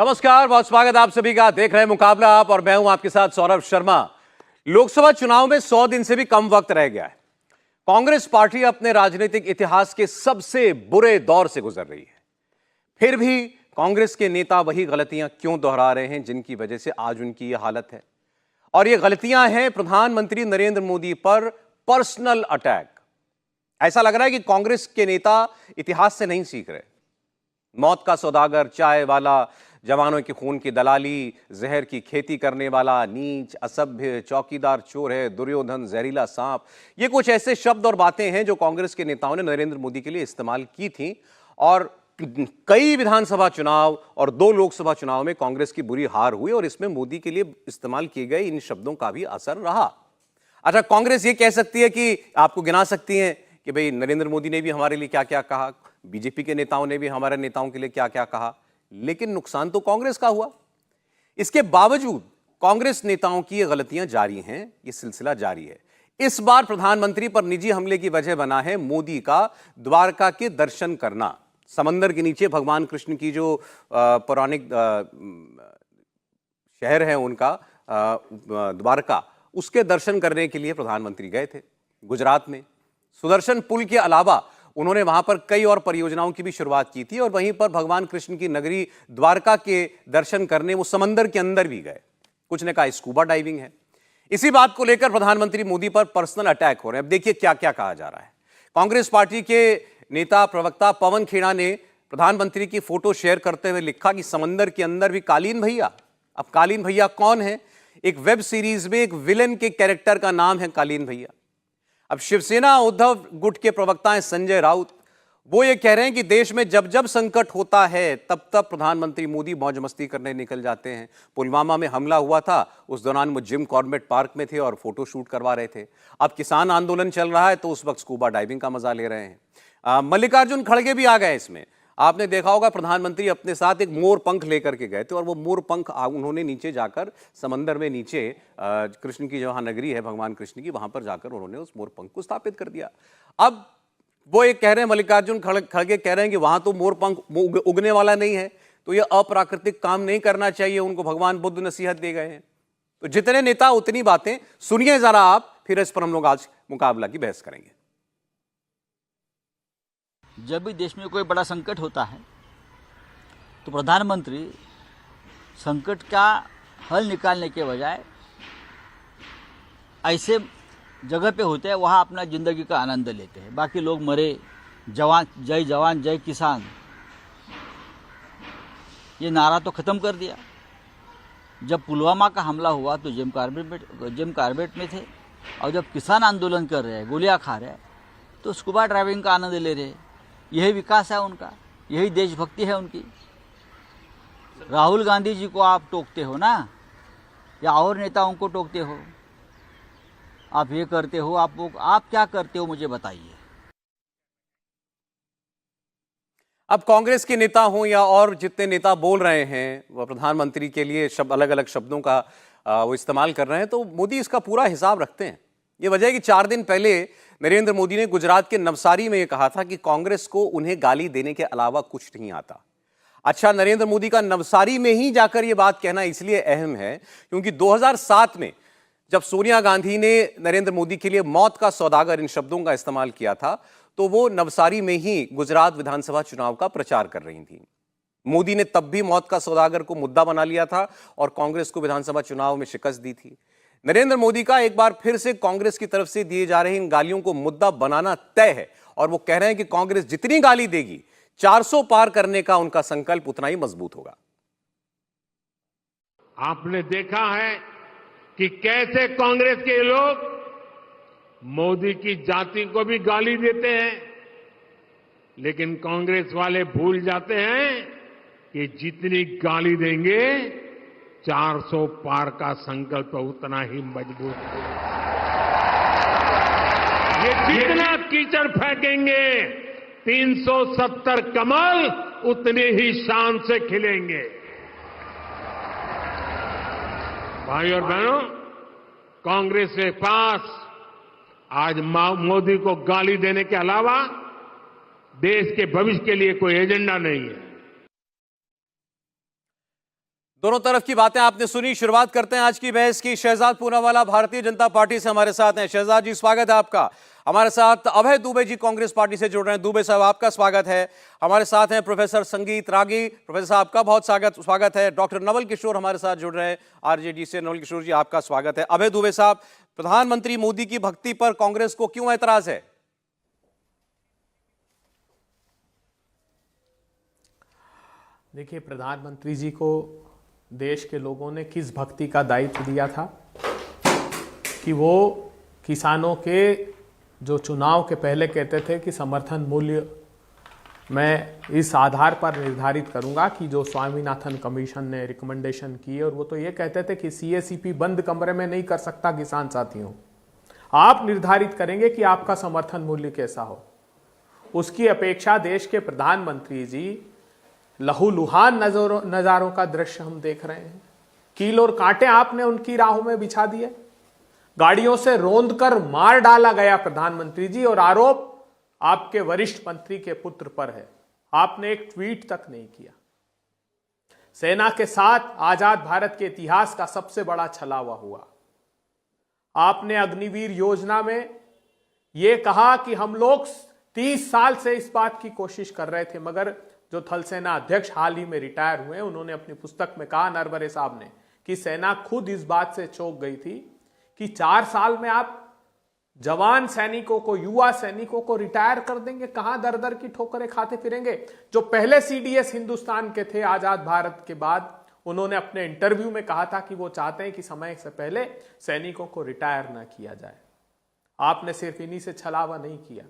नमस्कार, बहुत स्वागत आप सभी का। देख रहे हैं मुकाबला आप और मैं हूं आपके साथ सौरभ शर्मा। लोकसभा चुनाव में 100 दिन से भी कम वक्त रह गया है। कांग्रेस पार्टी अपने राजनीतिक इतिहास के सबसे बुरे दौर से गुजर रही है। फिर भी कांग्रेस के नेता वही गलतियां क्यों दोहरा रहे हैं जिनकी वजह से आज उनकी यह हालत है। और ये गलतियां हैं प्रधानमंत्री नरेंद्र मोदी पर पर्सनल अटैक। ऐसा लग रहा है कि कांग्रेस के नेता इतिहास से नहीं सीख रहे। मौत का सौदागर, चाय वाला, जवानों के खून की दलाली, जहर की खेती करने वाला, नीच, असभ्य, चौकीदार चोर है, दुर्योधन, जहरीला सांप, ये कुछ ऐसे शब्द और बातें हैं जो कांग्रेस के नेताओं ने नरेंद्र मोदी के लिए इस्तेमाल की थी। और कई विधानसभा चुनाव और 2 लोकसभा चुनाव में कांग्रेस की बुरी हार हुई और इसमें मोदी के लिए इस्तेमाल किए गए इन शब्दों का भी असर रहा। अच्छा, कांग्रेस ये कह सकती है कि आपको गिना सकती है कि भाई नरेंद्र मोदी ने भी हमारे लिए क्या क्या कहा, बीजेपी के नेताओं ने भी हमारे नेताओं के लिए क्या क्या कहा, लेकिन नुकसान तो कांग्रेस का हुआ। इसके बावजूद कांग्रेस नेताओं की ये गलतियां जारी हैं, ये सिलसिला जारी है। इस बार प्रधानमंत्री पर निजी हमले की वजह बना है मोदी का द्वारका के दर्शन करना। समंदर के नीचे भगवान कृष्ण की जो पौराणिक शहर है उनका द्वारका, उसके दर्शन करने के लिए प्रधानमंत्री गए थे गुजरात में। सुदर्शन पुल के अलावा उन्होंने वहां पर कई और परियोजनाओं की भी शुरुआत की थी और वहीं पर भगवान कृष्ण की नगरी द्वारका के दर्शन करने वो समंदर के अंदर भी गए। कुछ ने कहा स्कूबा डाइविंग है। इसी बात को लेकर प्रधानमंत्री मोदी पर पर्सनल अटैक हो रहे हैं। अब देखिए क्या क्या कहा जा रहा है। कांग्रेस पार्टी के नेता प्रवक्ता पवन खेड़ा ने प्रधानमंत्री की फोटो शेयर करते हुए लिखा कि समंदर के अंदर भी कालीन भैया। अब कालीन भैया कौन है? एक वेब सीरीज में एक विलेन के कैरेक्टर का नाम है कालीन भैया। अब शिवसेना उद्धव गुट के प्रवक्ता हैं संजय राउत, वो ये कह रहे हैं कि देश में जब जब संकट होता है तब तब प्रधानमंत्री मोदी मौज मस्ती करने निकल जाते हैं। पुलवामा में हमला हुआ था, उस दौरान वो जिम कॉर्बेट पार्क में थे और फोटो शूट करवा रहे थे। अब किसान आंदोलन चल रहा है तो उस वक्त स्कूबा डाइविंग का मजा ले रहे हैं। मल्लिकार्जुन खड़गे भी आ गए इसमें। आपने देखा होगा प्रधानमंत्री अपने साथ एक मोर पंख लेकर के गए थे और वो मोर पंख उन्होंने नीचे जाकर समंदर में नीचे कृष्ण की जहां नगरी है भगवान कृष्ण की, वहां पर जाकर उन्होंने उस मोर पंख को स्थापित कर दिया। अब वो एक कह रहे हैं, मल्लिकार्जुन खड़गे कह रहे हैं कि वहां तो मोर पंख उगने वाला नहीं है, तो ये अप्राकृतिक काम नहीं करना चाहिए, उनको भगवान बुद्ध नसीहत दे गए हैं। तो जितने नेता उतनी बातें। सुनिए जरा आप, फिर इस पर हम लोग आज मुकाबला की बहस करेंगे। जब भी देश में कोई बड़ा संकट होता है तो प्रधानमंत्री संकट का हल निकालने के बजाय ऐसे जगह पे होते हैं वहाँ अपना ज़िंदगी का आनंद लेते हैं। बाकी लोग मरे, जवान जय किसान, ये नारा तो ख़त्म कर दिया। जब पुलवामा का हमला हुआ तो जिम कार्बेट में थे, और जब किसान आंदोलन कर रहे हैं, गोलियां खा रहे हैं, तो स्कूबा ड्राइविंग का आनंद ले रहे हैं। यही विकास है उनका, यही देशभक्ति है उनकी। राहुल गांधी जी को आप टोकते हो ना, या और नेताओं को टोकते हो, आप ये करते हो, आप क्या करते हो मुझे बताइए। अब कांग्रेस के नेता हों या और जितने नेता बोल रहे हैं वह प्रधानमंत्री के लिए अलग अलग शब्दों का वो इस्तेमाल कर रहे हैं, तो मोदी इसका पूरा हिसाब रखते हैं। ये वजह है कि 4 दिन पहले नरेंद्र मोदी ने गुजरात के नवसारी में यह कहा था कि कांग्रेस को उन्हें गाली देने के अलावा कुछ नहीं आता। अच्छा, नरेंद्र मोदी का नवसारी में ही जाकर यह बात कहना इसलिए अहम है क्योंकि 2007 में जब सोनिया गांधी ने नरेंद्र मोदी के लिए मौत का सौदागर इन शब्दों का इस्तेमाल किया था, तो वो नवसारी में ही गुजरात विधानसभा चुनाव का प्रचार कर रही थी। मोदी ने तब भी मौत का सौदागर को मुद्दा बना लिया था और कांग्रेस को विधानसभा चुनाव में शिकस्त दी थी। नरेंद्र मोदी का एक बार फिर से कांग्रेस की तरफ से दिए जा रहे इन गालियों को मुद्दा बनाना तय है और वो कह रहे हैं कि कांग्रेस जितनी गाली देगी 400 पार करने का उनका संकल्प उतना ही मजबूत होगा। आपने देखा है कि कैसे कांग्रेस के लोग मोदी की जाति को भी गाली देते हैं, लेकिन कांग्रेस वाले भूल जाते हैं कि जितनी गाली देंगे 400 पार का संकल्प उतना ही मजबूत होगा। ये जितना कीचड़ फेंकेंगे 370 कमल उतने ही शान से खिलेंगे। भाई और बहनों, कांग्रेस के पास आज मोदी को गाली देने के अलावा देश के भविष्य के लिए कोई एजेंडा नहीं है। दोनों तरफ की बातें आपने सुनी। शुरुआत करते हैं आज की बहस की। शहजाद पूनावाला भारतीय जनता पार्टी से हमारे साथ हैं। शहजाद जी, स्वागत है आपका। हमारे साथ अभय दुबे जी कांग्रेस पार्टी से जुड़ रहे हैं। दुबे साहब, आपका स्वागत है। हमारे साथ हैं प्रोफेसर संगीत रागी। प्रोफेसर साहब, आपका बहुत स्वागत है। डॉक्टर नवल किशोर हमारे साथ जुड़ रहे हैं आरजेडी से। नवल किशोर जी, आपका स्वागत है। अभय दुबे साहब, प्रधानमंत्री मोदी की भक्ति पर कांग्रेस को क्यों ऐतराज है? देखिए, प्रधानमंत्री जी को देश के लोगों ने किस भक्ति का दायित्व दिया था कि वो किसानों के जो चुनाव के पहले कहते थे कि समर्थन मूल्य मैं इस आधार पर निर्धारित करूंगा कि जो स्वामीनाथन कमीशन ने रिकमेंडेशन की, और वो तो ये कहते थे कि सीएसीपी बंद कमरे में नहीं कर सकता किसान साथियों, आप निर्धारित करेंगे कि आपका समर्थन मूल्य कैसा हो। उसकी अपेक्षा देश के प्रधानमंत्री जी लहूलुहान नजारों का दृश्य हम देख रहे हैं। कील और कांटे आपने उनकी राहों में बिछा दिए, गाड़ियों से रौंद कर मार डाला गया प्रधानमंत्री जी, और आरोप आपके वरिष्ठ मंत्री के पुत्र पर है। आपने एक ट्वीट तक नहीं किया। सेना के साथ आजाद भारत के इतिहास का सबसे बड़ा छलावा हुआ। आपने अग्निवीर योजना में यह कहा कि हम लोग 30 साल से इस बात की कोशिश कर रहे थे, मगर जो थल सेना अध्यक्ष हाल ही में रिटायर हुए, उन्होंने अपनी पुस्तक में कहा, नरवरे साहब ने, कि सेना खुद इस बात से चौंक गई थी कि 4 साल में आप जवान सैनिकों को, युवा सैनिकों को रिटायर कर देंगे, कहां दर दर की ठोकरें खाते फिरेंगे। जो पहले सीडीएस हिंदुस्तान के थे आजाद भारत के बाद, उन्होंने अपने इंटरव्यू में कहा था कि वो चाहते हैं कि समय से पहले सैनिकों को रिटायर ना किया जाए। आपने सिर्फ इन्हीं से छलावा नहीं किया।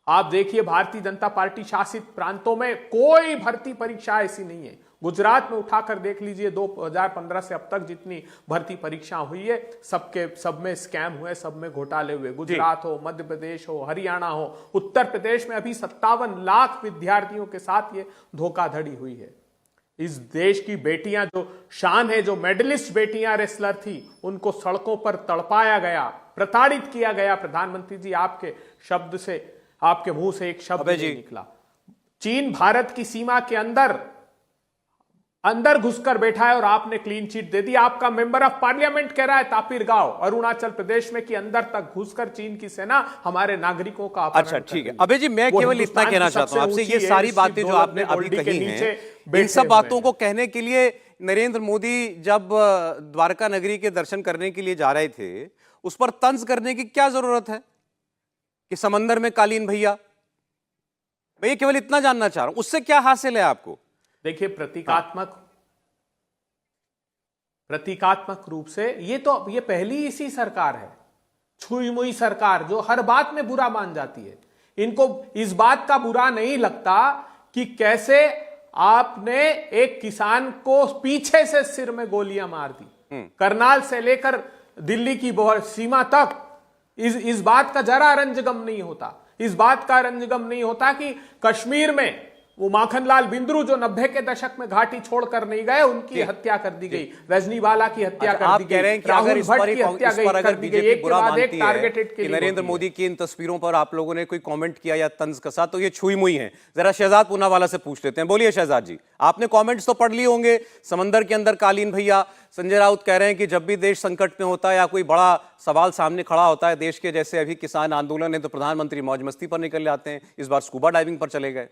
आप देखिए, भारतीय जनता पार्टी शासित प्रांतों में कोई भर्ती परीक्षा ऐसी नहीं है। गुजरात में उठाकर देख लीजिए, 2015 से अब तक जितनी भर्ती परीक्षा हुई है, सब में स्कैम हुए, सब में घोटाले हुए। गुजरात हो, मध्य प्रदेश हो, हरियाणा हो, उत्तर प्रदेश में अभी 57 लाख विद्यार्थियों के साथ ये धोखाधड़ी हुई है। इस देश की बेटियां जो शान है, जो मेडलिस्ट बेटियां रेसलर थी, उनको सड़कों पर तड़पाया गया, प्रताड़ित किया गया। प्रधानमंत्री जी, आपके शब्द से, आपके मुंह से एक शब्द नहीं निकला। चीन भारत की सीमा के अंदर घुसकर बैठा है और आपने क्लीन चिट दे दी। आपका मेंबर ऑफ पार्लियामेंट कह रहा है तापिर गांव, अरुणाचल प्रदेश में, कि अंदर तक घुसकर चीन की सेना हमारे नागरिकों का अपहरण। अच्छा, ठीक है अभय जी, मैं केवल इतना कहना चाहता हूं आपसे, ये सारी बातें जो आपने अभी कही हैं, इन सब बातों को कहने के लिए नरेंद्र मोदी जब द्वारका नगरी के दर्शन करने के लिए जा रहे थे, उस पर तंज करने की क्या जरूरत है कि समंदर में कालीन भैया? मैं ये केवल इतना जानना चाह रहा हूं, उससे क्या हासिल है आपको? देखिए, प्रतीकात्मक रूप से ये पहली इसी सरकार है, छुई मुई सरकार, जो हर बात में बुरा मान जाती है। इनको इस बात का बुरा नहीं लगता कि कैसे आपने एक किसान को पीछे से सिर में गोलियां मार दी, करनाल से लेकर दिल्ली की सीमा तक। इस बात का जरा रंजगम नहीं होता। इस बात का रंजगम नहीं होता कि कश्मीर में वो माखनलाल बिंद्रू जो 90 के दशक में घाटी छोड़कर नहीं गए, उनकी हत्या कर दी गई, रजनीवाला की हत्या कर दी गई, राहुल भट्ट की हत्या कर दी गई। एक के बाद एक टारगेटेड के नरेंद्र मोदी की इन तस्वीरों पर आप लोगों ने कोई कमेंट किया या तंज कसा, तो ये छुई मुई है। जरा शहजाद पूनावाला से पूछ लेते हैं। बोलिए शहजाद जी, आपने कमेंट्स तो पढ़ लिए होंगे। समंदर के अंदर कालीन भैया, संजय राउत कह रहे हैं कि जब भी देश संकट में होता है या कोई बड़ा सवाल सामने खड़ा होता है देश के, जैसे अभी किसान आंदोलन है, तो प्रधानमंत्री मौज मस्ती पर निकल जाते हैं। इस बार स्कूबा डाइविंग पर चले गए।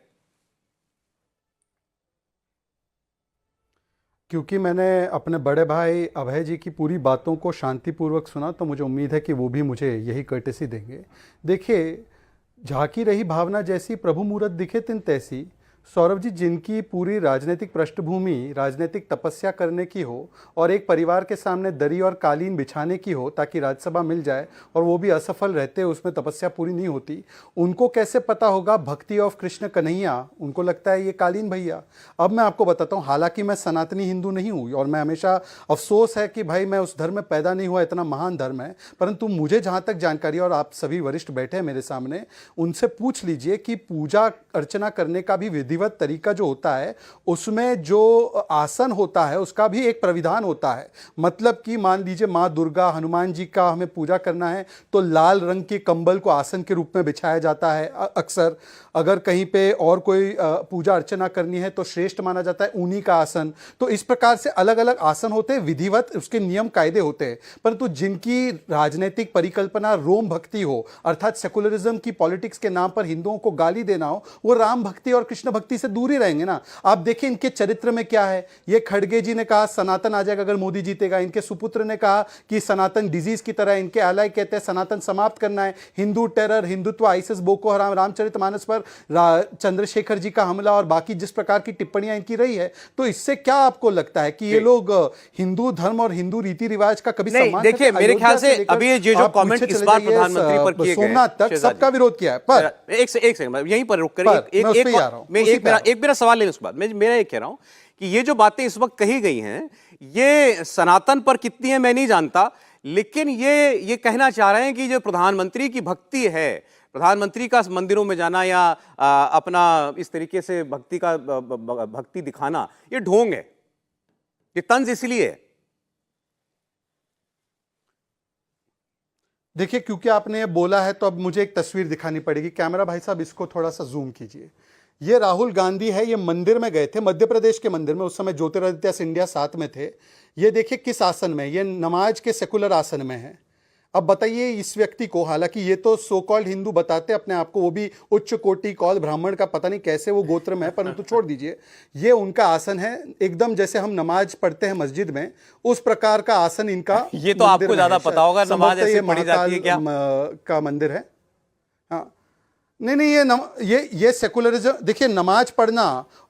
क्योंकि मैंने अपने बड़े भाई अभय जी की पूरी बातों को शांतिपूर्वक सुना, तो मुझे उम्मीद है कि वो भी मुझे यही कर्टेसी देंगे। देखिए, झांकी रही भावना जैसी, प्रभु मूरत दिखे तिन तैसी। सौरभ जी, जिनकी पूरी राजनीतिक पृष्ठभूमि राजनीतिक तपस्या करने की हो और एक परिवार के सामने दरी और कालीन बिछाने की हो ताकि राज्यसभा मिल जाए, और वो भी असफल रहते, उसमें तपस्या पूरी नहीं होती, उनको कैसे पता होगा भक्ति ऑफ कृष्ण कन्हैया? उनको लगता है ये कालीन भैया। अब मैं आपको बताता हूँ, हालांकि मैं सनातनी हिंदू नहीं हूँ और मैं हमेशा, अफसोस है कि भाई मैं उस धर्म में पैदा नहीं हुआ, इतना महान धर्म है, परंतु मुझे जहाँ तक जानकारी, और आप सभी वरिष्ठ बैठे हैं मेरे सामने, उनसे पूछ लीजिए कि पूजा अर्चना करने का भी विधि विधिवत तरीका जो होता है उसमें जो आसन होता है उसका भी एक प्रविधान होता है। मतलब कि मान लीजिए माँ दुर्गा, हनुमान जी का हमें पूजा करना है तो लाल रंग के कंबल को आसन के रूप में बिछाया जाता है अक्सर। अगर कहीं पे और कोई पूजा अर्चना करनी है तो श्रेष्ठ माना जाता है ऊनी का आसन। तो इस प्रकार से अलग अलग आसन होते हैं, विधिवत उसके नियम कायदे होते हैं। परंतु जिनकी राजनीतिक परिकल्पना रोम भक्ति हो, अर्थात सेकुलरिज्म की पॉलिटिक्स के नाम पर हिंदुओं को गाली देना हो, वो राम भक्ति और कृष्ण भक्ति से दूर ही रहेंगे ना। आप देखिए इनके चरित्र में क्या है। ये खड़गे जी ने कहा सनातन आ जाएगा अगर मोदी जीतेगा। इनके सुपुत्र ने कहा कि सनातन डिजीज की तरह। इनके आलय कहते हैं सनातन समाप्त करना है। Hindu terror, Hindutva, ISS, Boko हराम, रामचरितमानस पर चंद्रशेखर जी का हमला और बाकी जिस प्रकार की टिप्पणियां इनकी रही है, तो इससे क्या आपको लगता है कि ये लोग हिंदू धर्म और हिंदू रीति रिवाज का कभी सम्मान? देखिए मेरे ख्याल से अभी ये जो कमेंट इस बार प्रधानमंत्री पर किए गए, सोमनाथ तक सबका विरोध किया है। पर एक सेकंड यहीं पर रुक कर एक मेरा सवाल है उसके बाद मेरा ये कह रहा हूं कि ये जो बातें इस वक्त कही गई हैं ये सनातन पर कितनी है मैं नहीं जानता, लेकिन ये कहना चाह रहे हैं कि जो प्रधानमंत्री की भक्ति है, प्रधानमंत्री का मंदिरों में जाना या अपना इस तरीके से भक्ति दिखाना, ये ढोंग है, ये तंज इसलिए है। देखिए क्योंकि आपने ये बोला है तो अब मुझे एक तस्वीर दिखानी पड़ेगी। कैमरा भाई साहब इसको थोड़ा सा जूम कीजिए। ये राहुल गांधी है, ये मंदिर में गए थे, मध्य प्रदेश के मंदिर में। उस समय ज्योतिरादित्य सिंधिया साथ में थे। ये देखिए किस आसन में, ये नमाज के सेकुलर आसन में है। अब बताइए इस व्यक्ति को, हालांकि ये तो सो कॉल्ड हिंदू बताते अपने आप को, वो भी उच्च कोटि कॉल ब्राह्मण का पता नहीं कैसे वो गोत्र में है, परंतु छोड़ दीजिए। ये उनका आसन है, एकदम जैसे हम नमाज पढ़ते हैं मस्जिद में उस प्रकार का आसन इनका। ये तो आपको ज्यादा पता होगा, नमाज ऐसे पढ़ी जाती है क्या? का मंदिर है। हाँ नहीं, ये सेकुलरिज्म। देखिए नमाज पढ़ना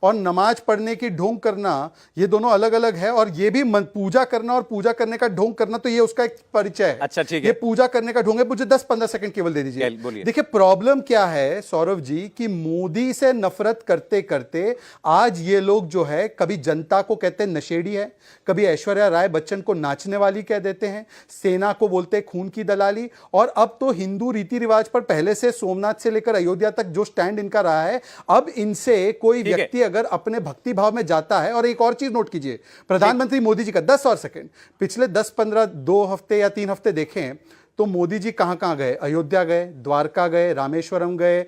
और नमाज पढ़ने की ढोंग करना ये दोनों अलग अलग है। और ये भी पूजा करना और पूजा करने का ढोंग करना, तो ये उसका एक परिचय है। अच्छा ठीक है, ये पूजा करने का ढोंग है। मुझे 10-15 सेकंड केवल दे दीजिए। देखिए प्रॉब्लम क्या है सौरभ जी कि मोदी से नफरत करते करते आज ये लोग जो है कभी जनता को कहते हैं नशेड़ी है, कभी ऐश्वर्या राय बच्चन को नाचने वाली कह देते हैं, सेना को बोलते हैं खून की दलाली, और अब तो हिंदू रीति रिवाज पर पहले से सोमनाथ से लेकर अयोध्या तक जो स्टैंड इनका रहा है, अब इनसे कोई व्यक्ति अगर अपने भक्ति भाव में जाता है। और एक और चीज नोट कीजिए, प्रधानमंत्री मोदी जी का 10 और सेकंड, पिछले 10-15 2 हफ्ते या 3 हफ्ते देखें तो मोदी जी कहां कहां गए? अयोध्या गए, द्वारका गए, रामेश्वरम गए,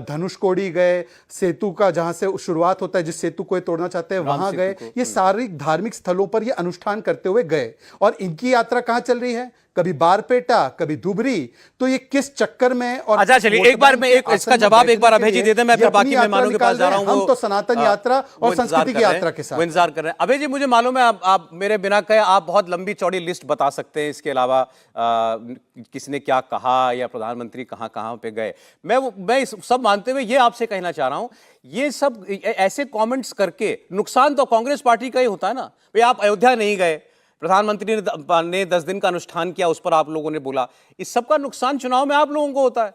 धनुषकोडी गए, सेतु का जहां से शुरुआत होता है जिस सेतु को ये तोड़ना चाहते हैं वहां गए। ये सारी धार्मिक स्थलों पर ये अनुष्ठान करते हुए गए। और इनकी यात्रा कहां चल रही है? कभी बारपेटा, कभी धुबरी। तो ये किस चक्कर में? और अच्छा चलिए एक बार मैं इसका जवाब एक बार अभय जी दे दें, मैं फिर बाकी मेहमानों के पास जा रहा हूं। हम तो सनातन यात्रा और संस्कृति की यात्रा के साथ इंतजार कर रहे हैं। अभय जी मुझे मालूम है आप मेरे बिना कहे आप बहुत लंबी चौड़ी लिस्ट बता सकते हैं, इसके अलावा किसने क्या कहा या प्रधानमंत्री कहां कहां पे गए। मैं इस सब मानते हुए ये आपसे कहना चाह रहा हूं, ये सब ऐसे कमेंट्स करके नुकसान तो कांग्रेस पार्टी का ही होता है ना। भाई आप अयोध्या नहीं गए, प्रधानमंत्री ने 10 दिन का अनुष्ठान किया, उस पर आप लोगों ने बोला, इस सब का नुकसान चुनाव में आप लोगों को होता है।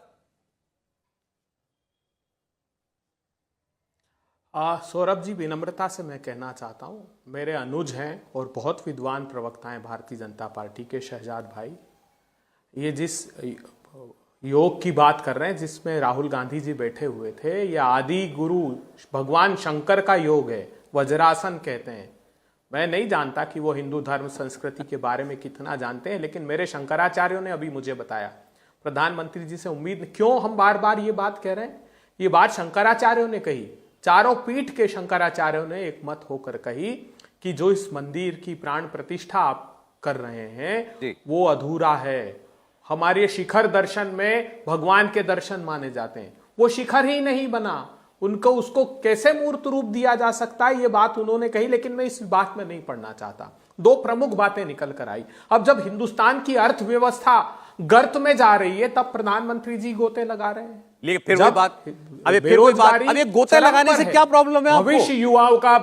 सौरभ जी विनम्रता से मैं कहना चाहता हूं, मेरे अनुज हैं और बहुत विद्वान प्रवक्ता हैं भारतीय जनता पार्टी के, शहजाद भाई। ये जिस योग की बात कर रहे हैं जिसमें राहुल गांधी जी बैठे हुए थे, यह आदि गुरु भगवान शंकर का योग है, वज्रासन कहते हैं। मैं नहीं जानता कि वो हिंदू धर्म संस्कृति के बारे में कितना जानते हैं, लेकिन मेरे शंकराचार्यों ने अभी मुझे बताया। प्रधानमंत्री जी से उम्मीद, क्यों हम बार बार ये बात कह रहे हैं? ये बात शंकराचार्यों ने कही, चारों पीठ के शंकराचार्यों ने एक मत होकर कही कि जो इस मंदिर की प्राण प्रतिष्ठा आप कर रहे हैं वो अधूरा है। हमारे शिखर दर्शन में भगवान के दर्शन माने जाते हैं, वो शिखर ही नहीं बना, उनको उसको कैसे मूर्त रूप दिया जा सकता है, ये बात उन्होंने कही। लेकिन मैं इस बात में नहीं पढ़ना चाहता। 2 प्रमुख बातें निकल कर आई। अब जब हिंदुस्तान की अर्थव्यवस्था गर्त में जा रही है तब प्रधानमंत्री जी गोते लगा रहे हैं। लेकिन फिर वही बात, अब ये गोते लगाने से क्या प्रॉब्लम है? भविष्य युवाओं का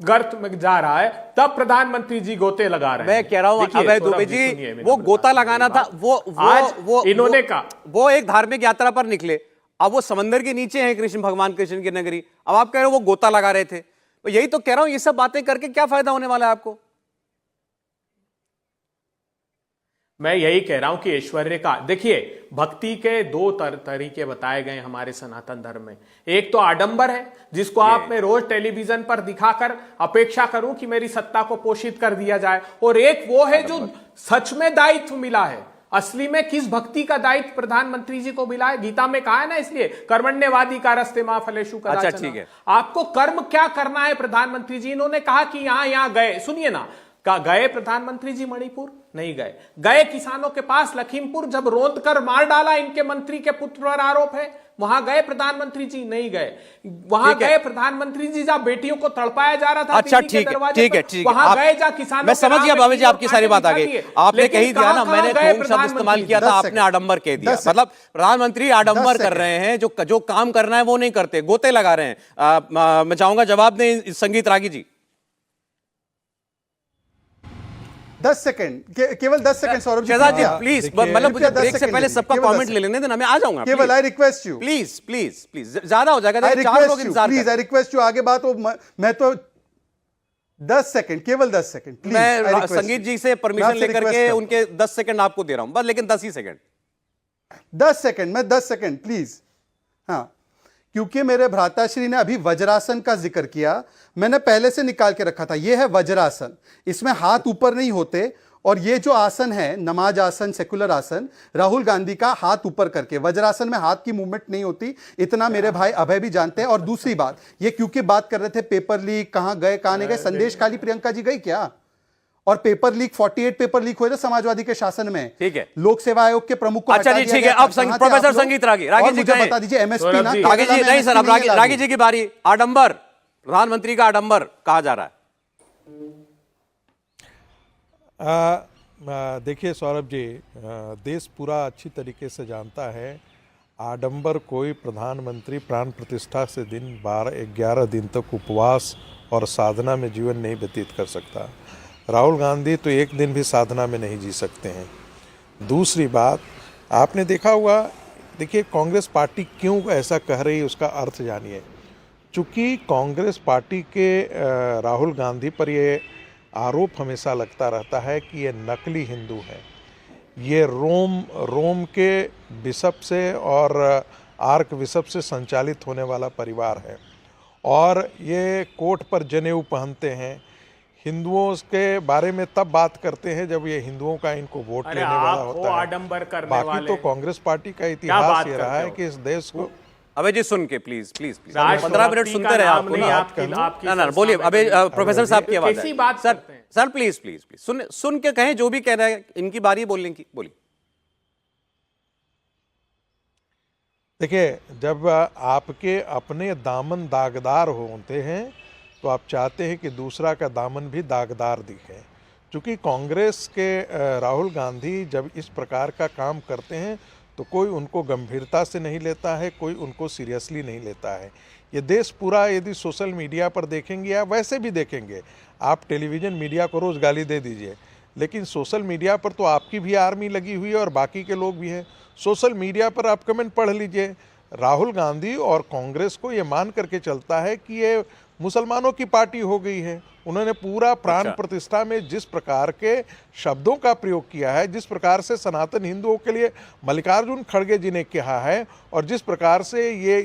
गर्त में जा रहा है तब प्रधानमंत्री जी गोते लगा रहे हैं। मैं कह रहा हूं अभय दुबे जी, वो गोता लगाना था, वो इन्होंने कहा वो एक धार्मिक यात्रा पर निकले, अब वो समंदर के नीचे हैं कृष्ण भगवान, कृष्ण की नगरी। अब आप कह रहे हो वो गोता लगा रहे थे, तो यही तो कह रहा हूं, ये सब बातें करके क्या फायदा होने वाला है आपको? मैं यही कह रहा हूं कि ऐश्वर्य का, देखिए भक्ति के दो तरीके बताए गए हमारे सनातन धर्म में। एक तो आडंबर है, जिसको आप मैं रोज टेलीविजन पर दिखाकर अपेक्षा करूं कि मेरी सत्ता को पोषित कर दिया जाए, और एक वो है जो सच में दायित्व मिला है। असली में किस भक्ति का दायित्व प्रधानमंत्री जी को मिला है? गीता में कहा है ना, इसलिए कर्मण्यवादी का रस्ते मां फलेषु कदाचन। अच्छा ठीक है, आपको कर्म क्या करना है? प्रधानमंत्री जी इन्होंने कहा कि यहां गए, सुनिए ना, गए प्रधानमंत्री जी मणिपुर? नहीं गए। गए किसानों के पास लखीमपुर, जब रोंद कर मार डाला इनके मंत्री के पुत्र पर आरोप है, वहां गए प्रधानमंत्री जी? नहीं गए। वहां गए प्रधानमंत्री जी जब बेटियों को तड़पाया जा रहा था? अच्छा ठीक है, ठीक है, ठीक है, वहां गए जहां किसानों, मैं समझ गया बाबा जी आपकी सारी बात आ गई। आपने कही दिया ना, मैंने ढोंग शब्द इस्तेमाल किया था, आपने आडंबर कह दिया। मतलब प्रधानमंत्री आडंबर कर रहे हैं, जो काम करना है वो नहीं करते, गोते लगा रहे हैं। मैं चाहूंगा जवाब दें संगीत रागी जी। 10 सेकंड, केवल 10 सेकंड सौरभ जी, शहजाद जी प्लीज, मतलब मुझे ब्रेक से पहले सबका कमेंट ले लेने देना, मैं आ जाऊंगा। केवल I request you, please please please, ज्यादा हो जाएगा, चार लोग इंतजार प्लीज, आई रिक्वेस्ट यू, आगे बात हो, मैं तो 10 सेकंड, केवल 10 सेकंड प्लीज। मैं संगीत जी से परमिशन लेकर के उनके 10 सेकंड आपको दे रहा हूं बस, लेकिन 10 ही सेकंड, 10 सेकंड, मैं 10 सेकंड प्लीज। हाँ, क्योंकि मेरे भ्राताश्री ने अभी वज्रासन का जिक्र किया, मैंने पहले से निकाल के रखा था। यह है वज्रासन, इसमें हाथ ऊपर नहीं होते, और ये जो आसन है नमाज आसन, सेकुलर आसन, राहुल गांधी का हाथ ऊपर करके, वज्रासन में हाथ की मूवमेंट नहीं होती, इतना मेरे भाई अभय भी जानते हैं। और दूसरी बात, ये क्योंकि बात कर रहे थे पेपर लीक, कहां गए कहां नहीं गए, संदेश खाली प्रियंका जी गई क्या? और पेपर लीक, 48 पेपर लीक हुए थे समाजवादी के शासन में। ठीक है, लोक सेवा आयोग के प्रमुख को अच्छा जी ठीक है। अब प्रोफेसर संगीत रागी जी बता दीजिए, एमएसपी ना, रागी जी नहीं सर, अब रागी जी की बारी। आडंबर, प्रधानमंत्री का आडंबर कहा जा रहा है। देखिए सौरभ जी, देश पूरा अच्छी तरीके से जानता है, आडंबर कोई प्रधानमंत्री प्राण प्रतिष्ठा से दिन 12-11 दिन तक उपवास और साधना में जीवन नहीं व्यतीत कर सकता। राहुल गांधी तो एक दिन भी साधना में नहीं जी सकते हैं। दूसरी बात, आपने देखा होगा, देखिए कांग्रेस पार्टी क्यों ऐसा कह रही है, उसका अर्थ जानिए। चूँकि कांग्रेस पार्टी के राहुल गांधी पर ये आरोप हमेशा लगता रहता है कि ये नकली हिंदू है, ये रोम के बिशप से और आर्क बिशप से संचालित होने वाला परिवार है, और ये कोट पर जनेऊ पहनते हैं। हिंदुओं के बारे में तब बात करते हैं जब ये हिंदुओं का इनको वोट लेने वाला होता है। आडंबर करने बाकी वाले, तो कांग्रेस पार्टी का इतिहास ये रहा है कि इस देश को। अबे जी सुन के प्लीज प्लीज प्लीज 15 मिनट सुनते रहे आपको ना, ना बोलिए। अबे प्रोफेसर साहब की आवाज है सर, प्लीज प्लीज प्लीज सुन के कहें, जो भी कह रहे हैं, इनकी बारी बोलने की, बोलिए। देखिए, जब आपके अपने दामन दागदार होते हैं तो आप चाहते हैं कि दूसरा का दामन भी दागदार दिखे। क्योंकि कांग्रेस के राहुल गांधी जब इस प्रकार का काम करते हैं तो कोई उनको गंभीरता से नहीं लेता है, कोई उनको सीरियसली नहीं लेता है। ये देश पूरा यदि सोशल मीडिया पर देखेंगे या वैसे भी देखेंगे, आप टेलीविज़न मीडिया को रोज़ गाली दे दीजिए, लेकिन सोशल मीडिया पर तो आपकी भी आर्मी लगी हुई है और बाकी के लोग भी हैं। सोशल मीडिया पर आप कमेंट पढ़ लीजिए। राहुल गांधी और कांग्रेस को ये मान करके चलता है कि ये मुसलमानों की पार्टी हो गई है। उन्होंने पूरा प्राण प्रतिष्ठा में जिस प्रकार के शब्दों का प्रयोग किया है, जिस प्रकार से सनातन हिंदुओं के लिए मल्लिकार्जुन खड़गे जी ने कहा है, और जिस प्रकार से ये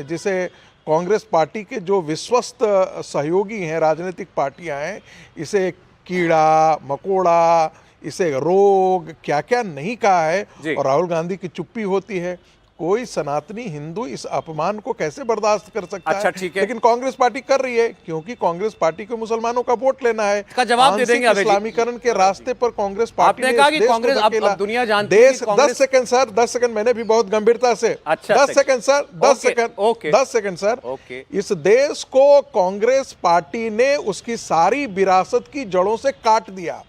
जिसे कांग्रेस पार्टी के जो विश्वस्त सहयोगी हैं, राजनीतिक पार्टियां हैं, इसे कीड़ा मकोड़ा, इसे रोग, क्या क्या नहीं कहा है, और राहुल गांधी की चुप्पी होती है। कोई सनातनी हिंदू इस अपमान को कैसे बर्दाश्त कर सकता है? ठीक है, लेकिन कांग्रेस पार्टी कर रही है, क्योंकि कांग्रेस पार्टी को मुसलमानों का वोट लेना है। इसका जवाब दे देंगे इस्लामीकरण के रास्ते पर कांग्रेस पार्टी ने कहा कि कांग्रेस अब दुनिया जानती है। 10 सेकंड सर, 10 सेकंड, मैंने भी बहुत गंभीरता से 10 second sir, 10 second, 10 second sir. इस देश को कांग्रेस पार्टी ने उसकी सारी विरासत की जड़ों से काट दिया,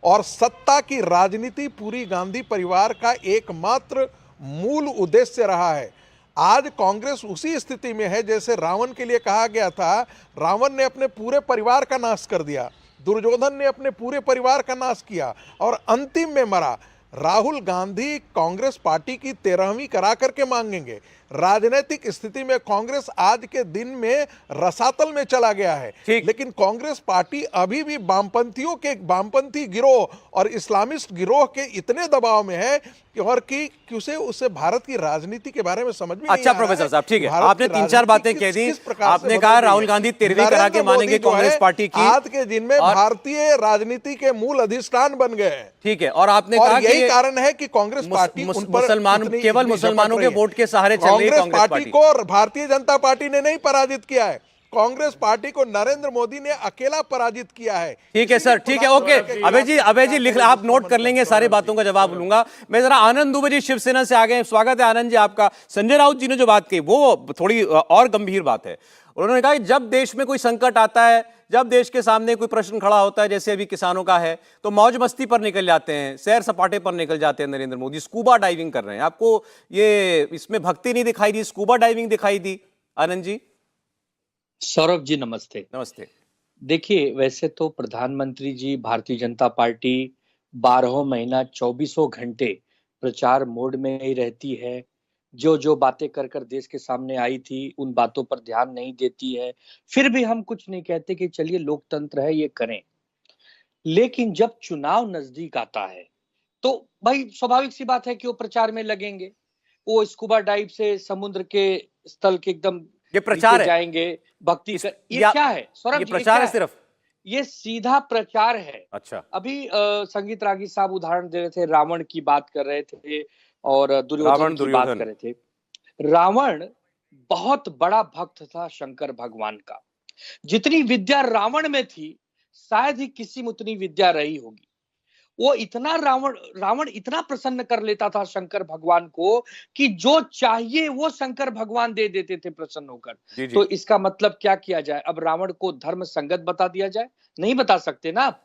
और सत्ता की राजनीति पूरी गांधी परिवार का एकमात्र मूल उद्देश्य रहा है। आज कांग्रेस उसी स्थिति में है जैसे रावण के लिए कहा गया था। रावण ने अपने पूरे परिवार का नाश कर दिया, दुर्योधन ने अपने पूरे परिवार का नाश किया और अंतिम में मरा। राहुल गांधी कांग्रेस पार्टी की 13वीं करा करके मांगेंगे। राजनीतिक स्थिति में कांग्रेस आज के दिन में रसातल में चला गया है, ठीक। लेकिन कांग्रेस पार्टी अभी भी वामपंथी गिरोह और इस्लामिस्ट गिरोह के इतने दबाव में है कि उसे उससे भारत की राजनीति के बारे में समझ में नहीं अच्छा आ रहा प्रोफेसर है। साहब, ठीक है, भारत आपने की 3-4 राजनीति बातें कह दी। किस प्रकार से आपने बदल कहा रही राहुल है। गांधी 13वीं करा के नरेंद्र मानेंगे मोदी जो कांग्रेस है, पार्टी की। आज के दिन में और- भारतीय राजनीति के मूल अधिष्ठान बन गए हैं। ठीक है, और आपने और कहा कि यही ये कारण है कि कांग्रेस पार्टी उन पर मुसलमान इतनी- केवल इतनी मुसलमानों झपट के रही है। वोट के सहारे चल रही है कांग्रेस पार्टी को भारतीय जनता पार्टी ने नहीं पराजित किया है, कांग्रेस पार्टी को नरेंद्र मोदी ने अकेला पराजित किया है। ठीक है सर, ठीक है, ओके। अभय जी लिख, आप नोट कर लेंगे, सारी बातों का जवाब लूंगा मैं। जरा आनंद दुबे जी शिवसेना से आ गए, स्वागत है आनंद जी आपका। संजय राउत जी ने जो बात कही वो थोड़ी और गंभीर बात है। उन्होंने कहा कि जब देश में कोई संकट आता है, जब देश के सामने कोई प्रश्न खड़ा होता है, जैसे अभी किसानों का है, तो मौज मस्ती पर निकल जाते हैं, सैर सपाटे पर निकल जाते हैं नरेंद्र मोदी, स्कूबा डाइविंग कर रहे हैं। आपको ये इसमें भक्ति नहीं दिखाई दी, स्कूबा डाइविंग दिखाई दी? आनंद जी सौरभ जी नमस्ते। नमस्ते। देखिए, वैसे तो प्रधानमंत्री जी भारतीय जनता पार्टी 12 महीना 24 घंटे प्रचार मोड में ही रहती है। जो जो बातें कर कर देश के सामने आई थी उन बातों पर ध्यान नहीं देती है। फिर भी हम कुछ नहीं कहते कि चलिए लोकतंत्र है ये करें, लेकिन जब चुनाव नजदीक आता है तो भाई स्वाभाविक सी बात है कि वो प्रचार में लगेंगे। वो स्कूबा डाइव से समुद्र के स्थल के एकदम ये प्रचार नीचे है? जाएंगे, भक्ति कर, ये या- क्या है सौरभ ये जी, प्रचार क्या है सिर्फ? ये सीधा प्रचार है। अच्छा, अभी संगीत रागी साहब उदाहरण दे रहे थे, रावण की बात कर रहे थे और दुर्योधन रावण, की बात दुर्योधन। कर रहे थे। रावण बहुत बड़ा भक्त था शंकर भगवान का। जितनी विद्या रावण में थी शायद ही किसी में उतनी विद्या रही होगी। वो इतना रावण इतना प्रसन्न कर लेता था शंकर भगवान को कि जो चाहिए वो शंकर भगवान दे देते थे प्रसन्न होकर। जी, जी। तो इसका मतलब क्या किया जाए? अब रावण को धर्म संगत बता दिया जाए? नहीं बता सकते ना आप,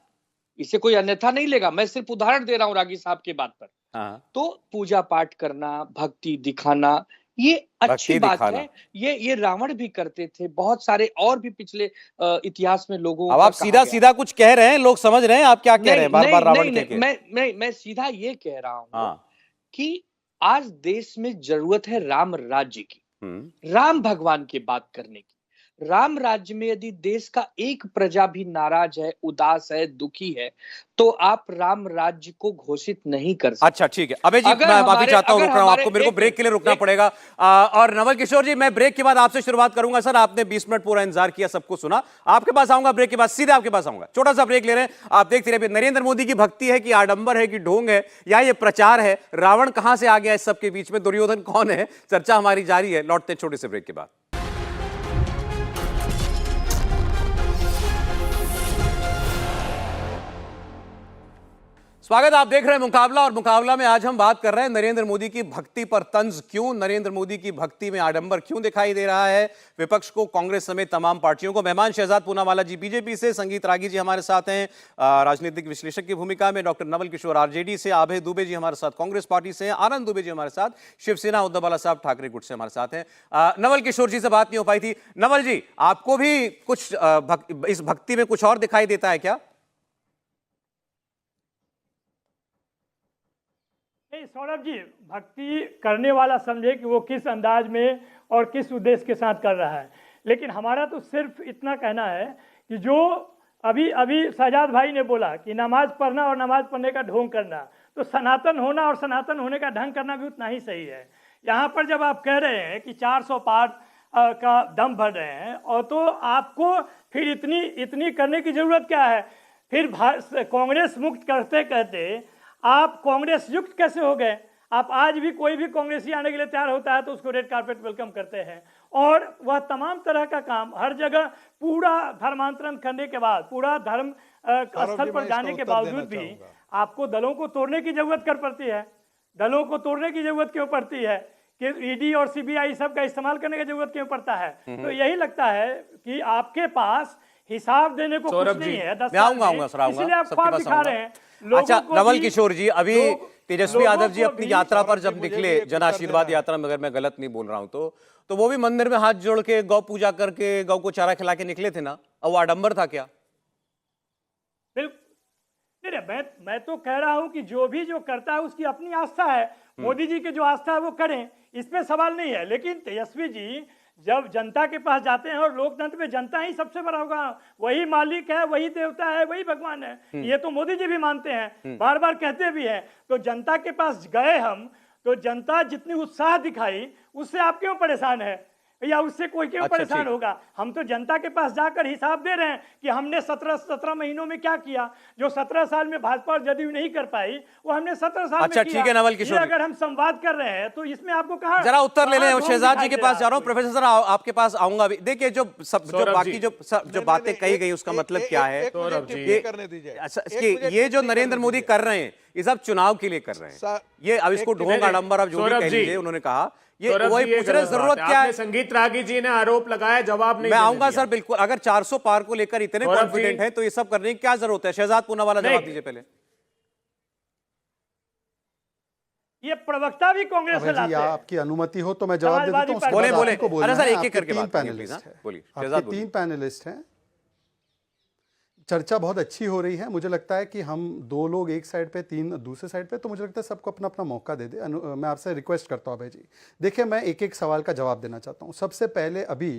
इसे कोई अन्यथा नहीं लेगा। मैं सिर्फ उदाहरण दे रहा हूं रागी साहब की बात पर। हाँ, तो पूजा पाठ करना, भक्ति दिखाना, ये अच्छी भक्ति बात दिखाना। है। ये रावण भी करते थे, बहुत सारे और भी पिछले इतिहास में लोगों अब का आप कहा सीधा गया। सीधा कुछ कह रहे हैं, लोग समझ रहे हैं आप क्या कह रहे हैं, बार बार रावण नहीं, कह के। मैं सीधा ये कह रहा हूँ हाँ, कि आज देश में जरूरत है राम राज्य की, हम्म, राम भगवान की बात करने की। राम राज्य में यदि देश का एक प्रजा भी नाराज है, उदास है, दुखी है, तो आप राम राज्य को घोषित नहीं कर सकते। अच्छा ठीक है। अबे जी अगर मैं माफी हमारे- चाहता हूँ, अगर रुक रहा हूँ हमारे आपको, मेरे को एक- ब्रेक के लिए रुकना एक- पड़ेगा। और नवल किशोर जी, मैं ब्रेक के बाद आपसे शुरुआत करूंगा। सर आपने 20 मिनट पूरा इंतजार किया, सबको सुना, आपके पास आऊंगा ब्रेक के बाद, सीधे आपके पास आऊंगा। छोटा सा ब्रेक ले रहे हैं। आप देखते रहिए। नरेंद्र मोदी की भक्ति है कि आडंबर है कि ढोंग है या ये प्रचार है? रावण कहां से आ गया इस सबके बीच में? दुर्योधन कौन है? चर्चा हमारी जारी है, लौटते छोटे से ब्रेक के बाद। स्वागत, आप देख रहे हैं मुकाबला, और मुकाबला में आज हम बात कर रहे हैं नरेंद्र मोदी की भक्ति पर तंज क्यों, नरेंद्र मोदी की भक्ति में आडंबर क्यों दिखाई दे रहा है विपक्ष को, कांग्रेस समेत तमाम पार्टियों को। मेहमान शहजाद पूनावाला जी बीजेपी से, संगीत रागी जी हमारे साथ हैं राजनीतिक विश्लेषक की भूमिका में, डॉक्टर नवल किशोर आरजेडी से, अभय दुबे जी हमारे साथ कांग्रेस पार्टी से, आनंद दुबे जी हमारे साथ शिवसेना, उद्धव बाला साहब ठाकरे गुट से हमारे साथ हैं। नवल किशोर जी से बात नहीं हो पाई थी। नवल जी, आपको भी कुछ इस भक्ति में कुछ और दिखाई देता है क्या? नहीं सौरभ जी, भक्ति करने वाला समझे कि वो किस अंदाज में और किस उद्देश्य के साथ कर रहा है, लेकिन हमारा तो सिर्फ इतना कहना है कि जो अभी शहजाद भाई ने बोला कि नमाज पढ़ना और नमाज पढ़ने का ढोंग करना, तो सनातन होना और सनातन होने का ढंग करना भी उतना ही सही है। यहाँ पर जब आप कह रहे हैं कि 400 पाठ का दम भर रहे हैं, और तो आपको फिर इतनी करने की जरूरत क्या है? फिर कांग्रेस मुक्त करते कहते आप कांग्रेस युक्त कैसे हो गए? आप आज भी कोई भी कांग्रेसी आने के लिए तैयार होता है तो उसको रेड कार्पेट वेलकम करते हैं, और वह तमाम तरह का काम हर जगह पूरा धर्मांतरण करने के बाद, पूरा धर्म स्थल पर जाने के बावजूद भी आपको दलों को तोड़ने की जरूरत कर पड़ती है। दलों को तोड़ने की जरूरत क्यों पड़ती है कि ईडी और सीबीआई सब का इस्तेमाल करने की जरूरत क्यों पड़ता है? तो यही लगता है कि आपके पास हिसाब देने को कुछ नहीं है। 10 साल में, इसलिए आप ख्वाब दिखा रहे हैं। अच्छा लोगों को नवल भी- किशोर जी, अभी तेजस्वी लोगों यादव जी को अपनी भी- यात्रा पर जब मुझे निकले, भी एक जन उत्तर आशीर्वाद देना है। यात्रा में, अगर मैं गलत नहीं बोल रहा हूं तो वो भी मंदिर में हाथ जोड़ के गौ पूजा करके गौ को चारा खिला के निकले थे ना? अब वो आडंबर था क्या? बिल्कुल नहीं, मैं तो कह रहा हूं कि जो करता है उसकी अपनी आस्था है। मोदी जी की जो आस्था है वो करें, इसमें सवाल नहीं है। लेकिन तेजस्वी जी जब जनता के पास जाते हैं, और लोकतंत्र में जनता ही सबसे बड़ा होगा, वही मालिक है, वही देवता है, वही भगवान है, ये तो मोदी जी भी मानते हैं, बार बार कहते भी हैं। तो जनता के पास गए हम, तो जनता जितनी उत्साह दिखाई, उससे आप क्यों परेशान है, या उससे कोई क्यों परेशान होगा? हम तो जनता के पास जाकर हिसाब दे रहे हैं कि हमने 17 महीनों में क्या किया। जो 17 साल में भाजपा और जदयू नहीं कर पाई, वो हमने 17 साल में किया। ठीक है नवल किशोर, अगर हम संवाद कर रहे हैं तो इसमें आपको कहा जरा उत्तर ले लें। शहजाद जी के पास जा रहा हूं, प्रोफेसर सर आपके पास आऊंगा भी। देखिए जो बाकी जो बातें कही गई उसका मतलब क्या है? ये जो नरेंद्र मोदी कर रहे हैं ये सब चुनाव के लिए कर रहे हैं। ये अब इसको ढोंग आडंबर, अब जो भी कह लीजिए, उन्होंने कहा ये वही पूछ रहे, जरूरत क्या है? संगीत रागी जी ने आरोप लगाया, जवाब नहीं। मैं आऊंगा सर, बिल्कुल। अगर 400 पार को लेकर इतने कॉन्फिडेंट हैं तो ये सब करने की क्या जरूरत है? शहजाद पूनावाला जवाब दीजिए पहले। ये प्रवक्ता भी कांग्रेस से लाते हैं। आपकी अनुमति हो तो मैं जवाब दे देता हूं। बोले अरे सर, एक एक करके बात करिए, बोलिए। आपके 3 पैनलिस्ट हैं, चर्चा बहुत अच्छी हो रही है। मुझे लगता है कि हम 2 लोग एक साइड पे, 3 दूसरे साइड पे, तो मुझे लगता है सबको अपना अपना मौका दे दे। मैं आपसे रिक्वेस्ट करता हूं अभय जी। देखिए, मैं एक एक सवाल का जवाब देना चाहता हूं। सबसे पहले, अभी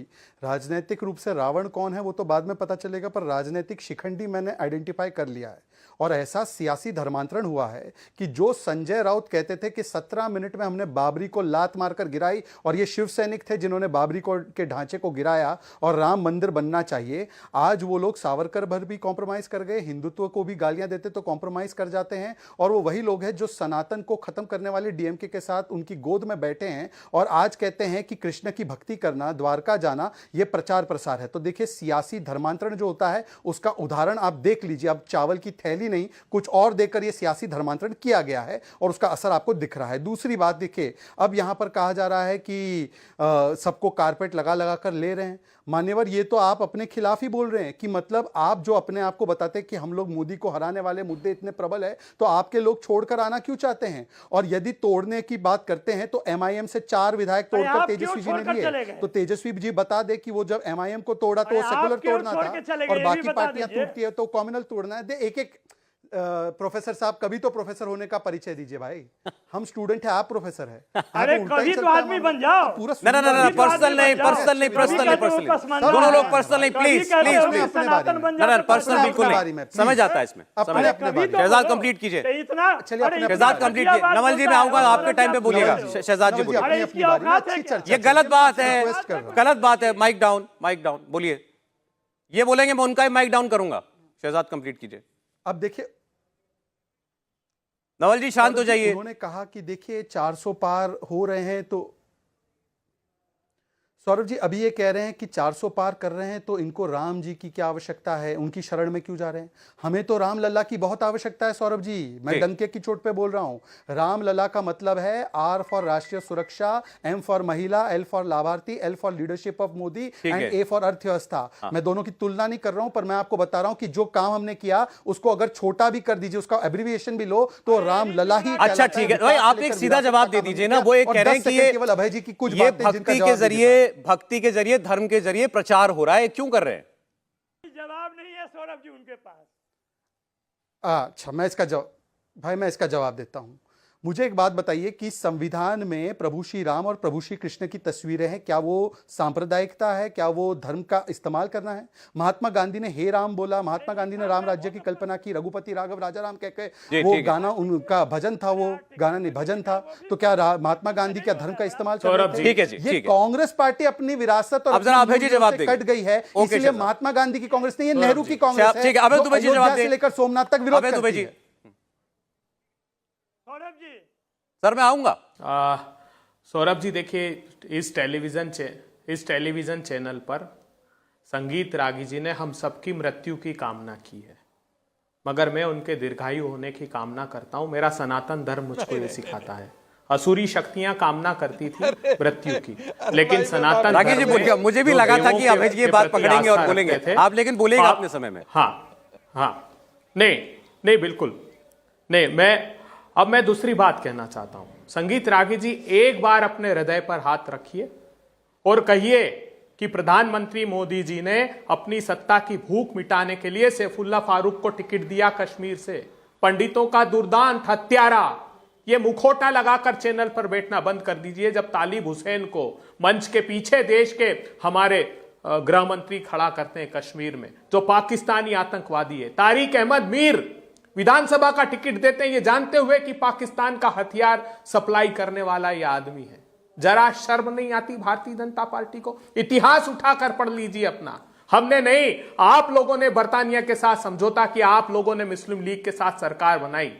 राजनीतिक रूप से रावण कौन है वो तो बाद में पता चलेगा, पर राजनीतिक शिखंडी मैंने आइडेंटिफाई कर लिया है। और ऐसा सियासी धर्मांतरण हुआ है कि जो संजय राउत कहते थे कि 17 मिनट में हमने बाबरी को लात मारकर गिराई, और ये शिव सैनिक थे जिन्होंने बाबरी के ढांचे को गिराया और राम मंदिर बनना चाहिए, आज वो लोग सावरकर भर भी कॉम्प्रोमाइज कर गए, हिंदुत्व को भी गालियां देते तो कॉम्प्रोमाइज कर जाते हैं। और वो वही लोग हैं जो सनातन को खत्म करने वाले डीएमके के साथ उनकी गोद में बैठे हैं और आज कहते हैं कि कृष्ण की भक्ति करना, द्वारका जाना, ये प्रचार प्रसार है। तो देखिए, सियासी धर्मांतरण जो होता है उसका उदाहरण आप देख लीजिए। अब चावल की थैली नहीं, कुछ और देकर यह सियासी धर्मांतरण किया गया है और उसका असर आपको दिख रहा है। दूसरी बात देखिए, अब यहां पर कहा जा रहा है कि सबको कारपेट लगा लगा कर ले रहे हैं। मान्यवर, ये तो आप अपने खिलाफ ही बोल रहे हैं कि मतलब आप जो अपने आप को बताते हैं कि हम लोग मोदी को हराने वाले मुद्दे इतने प्रबल है, तो आपके लोग छोड़कर आना क्यों चाहते हैं? और यदि तोड़ने की बात करते हैं तो एमआईएम से 4 विधायक तोड़कर तेजस्वी जी ने लिए, तो तेजस्वी जी बता दे कि वो जब एमआईएम को तोड़ा तो वो सेकुलर तोड़ना था, और बाकी पार्टियां टूटती है तो कॉम्युनल तोड़ना है। एक एक प्रोफेसर साहब, कभी तो प्रोफेसर होने का परिचय दीजिए भाई। हम स्टूडेंट है, आप प्रोफेसर है। अरे कभी तो आदमी बन जाओ। ना ना ना, पर्सनल नहीं, दोनों लोग पर्सनल नहीं, प्लीज प्लीज प्लीज। ना, पर्सनल बिल्कुल नहीं, समझ आता है इसमें। शहजाद कंप्लीट कीजिए, शहजाद कंप्लीट कीजिए। नवल जी, मैं आऊंगा, आपके टाइम पे बोलिएगा। शहजाद जी बोलिए। ये गलत बात है, गलत बात है। माइक डाउन, माइक डाउन, बोलिए। ये बोलेंगे मैं उनका ही माइक डाउन करूंगा। शहजाद कंप्लीट कीजिए। अब देखिए, नवल जी शांत हो जाइए। उन्होंने कहा कि देखिए 400 पार हो रहे हैं, तो सौरभ जी अभी ये कह रहे हैं कि 400 पार कर रहे हैं तो इनको राम जी की क्या आवश्यकता है, उनकी शरण में क्यों जा रहे हैं? हमें तो राम लला की बहुत आवश्यकता है सौरभ जी, मैं डंके की चोट पे बोल रहा हूं। राम लला का मतलब है आर फॉर राष्ट्रीय सुरक्षा, एम फॉर महिला, एल फॉर लाभार्थी, L for leadership of Modi and A for अर्थव्यवस्था। मैं दोनों की तुलना नहीं कर रहा हूं, पर मैं आपको बता रहा हूं कि जो काम हमने किया उसको अगर छोटा भी कर दीजिए, उसका एब्रिविएशन भी लो, तो राम लला ही। अच्छा ठीक है भाई, आप एक सीधा जवाब दे दीजिए ना। वो एक कह रहे हैं कि ये केवल अभय जी की कुछ भक्ति के जरिए, धर्म के जरिए प्रचार हो रहा है, क्यों कर रहे हैं? जवाब नहीं है सौरभ जी उनके पास। अच्छा, मैं इसका जवाब देता हूं। मुझे एक बात बताइए कि संविधान में प्रभु श्री राम और प्रभु श्री कृष्ण की तस्वीरें हैं, क्या वो सांप्रदायिकता है? क्या वो धर्म का इस्तेमाल करना है? महात्मा गांधी ने हे राम बोला, महात्मा गांधी ने राम राज्य की कल्पना की, रघुपति राघव राजा राम कहकर वो गाना उनका भजन था, वो गाना नहीं भजन था। तो क्या महात्मा गांधी क्या धर्म का इस्तेमाल कर रहे थे? ये कांग्रेस पार्टी अपनी विरासत और कट गई है, इसलिए महात्मा गांधी की कांग्रेस नहीं, ये नेहरू की कांग्रेस है, अयोध्या से लेकर सोमनाथ तक विरोध करती है। सर मैं आऊंगा। सौरभ जी देखिए, इस टेलीविजन चैनल पर संगीत रागी जी ने हम सबकी मृत्यु की कामना की है, मगर मैं उनके दीर्घायु होने की कामना करता हूं। मेरा सनातन धर्म मुझको ये सिखाता है। असुरी शक्तियां कामना करती थी मृत्यु की, लेकिन सनातन रागी जी बोलिए। मुझे भी लगा था कि अभय जी ये बात पकड़ेंगे और बोलेंगे आप, लेकिन बोलेगा अपने समय में। हाँ, नहीं बिल्कुल नहीं। अब मैं दूसरी बात कहना चाहता हूं। संगीत रागी जी, एक बार अपने हृदय पर हाथ रखिए और कहिए कि प्रधानमंत्री मोदी जी ने अपनी सत्ता की भूख मिटाने के लिए सैफुल्लाह फारूक को टिकट दिया कश्मीर से, पंडितों का दुर्दांत हत्यारा, ये मुखौटा लगाकर चैनल पर बैठना बंद कर दीजिए। जब तालिब हुसैन को मंच के पीछे देश के हमारे गृह मंत्री खड़ा करते हैं कश्मीर में, जो पाकिस्तानी आतंकवादी है, तारिक अहमद मीर विधानसभा का टिकट देते हैं ये जानते हुए कि पाकिस्तान का हथियार सप्लाई करने वाला ये आदमी है। जरा शर्म नहीं आती भारतीय जनता पार्टी को? इतिहास उठाकर पढ़ लीजिए अपना। हमने नहीं, आप लोगों ने बर्तानिया के साथ समझौता किया, आप लोगों ने मुस्लिम लीग के साथ सरकार बनाई।